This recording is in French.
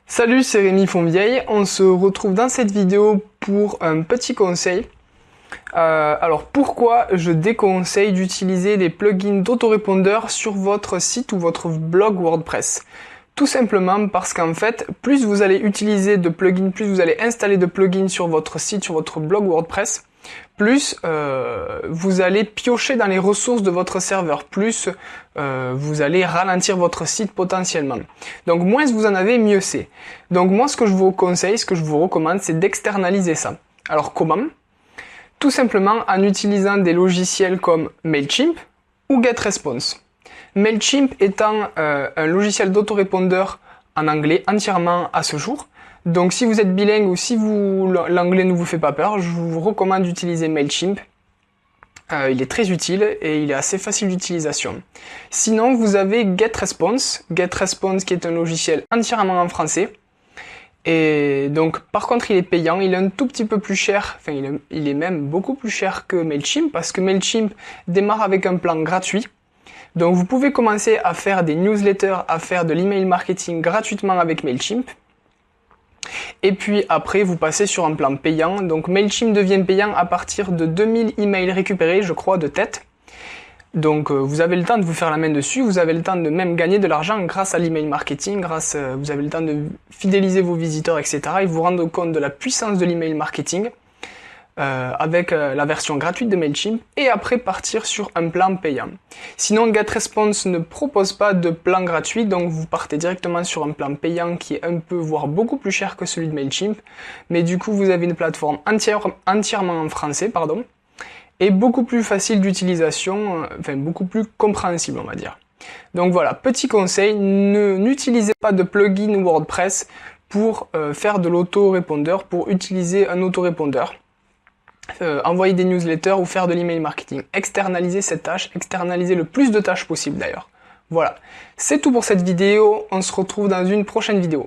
Salut, c'est Rémi Fonvieille. On se retrouve dans cette vidéo pour un petit conseil. Alors pourquoi je déconseille d'utiliser des plugins d'autorépondeur sur votre site ou votre blog WordPress? Tout simplement parce qu'en fait, plus vous allez utiliser de plugins, plus vous allez installer de plugins sur votre site, sur votre blog WordPress, plus vous allez piocher dans les ressources de votre serveur, plus vous allez ralentir votre site potentiellement. Donc moins vous en avez, mieux c'est. Donc moi ce que je vous conseille, ce que je vous recommande, c'est d'externaliser ça. Alors comment? Tout simplement en utilisant des logiciels comme Mailchimp ou GetResponse. Mailchimp étant un logiciel d'autorépondeur en anglais entièrement à ce jour. Donc si vous êtes bilingue ou si l'anglais ne vous fait pas peur, je vous recommande d'utiliser Mailchimp. Il est très utile et il est assez facile d'utilisation. Sinon, vous avez GetResponse. GetResponse qui est un logiciel entièrement en français. Et donc, par contre, il est payant, il est un tout petit peu plus cher, enfin, il est même beaucoup plus cher que Mailchimp, parce que Mailchimp démarre avec un plan gratuit. Donc, vous pouvez commencer à faire des newsletters, à faire de l'email marketing gratuitement avec Mailchimp. Et puis après, vous passez sur un plan payant. Donc, Mailchimp devient payant à partir de 2000 emails récupérés, je crois, de tête. Donc vous avez le temps de vous faire la main dessus, vous avez le temps de même gagner de l'argent grâce à l'email marketing, vous avez le temps de fidéliser vos visiteurs, etc. et vous rendre compte de la puissance de l'email marketing avec la version gratuite de Mailchimp et après partir sur un plan payant. Sinon GetResponse ne propose pas de plan gratuit, donc vous partez directement sur un plan payant qui est un peu voire beaucoup plus cher que celui de Mailchimp, mais du coup vous avez une plateforme entièrement en français, et beaucoup plus facile d'utilisation, enfin beaucoup plus compréhensible on va dire. Donc voilà, petit conseil, n'utilisez pas de plugin WordPress pour faire de l'autorépondeur, pour utiliser un autorépondeur, envoyer des newsletters ou faire de l'email marketing. Externalisez cette tâche, externalisez le plus de tâches possible d'ailleurs. Voilà, c'est tout pour cette vidéo, on se retrouve dans une prochaine vidéo.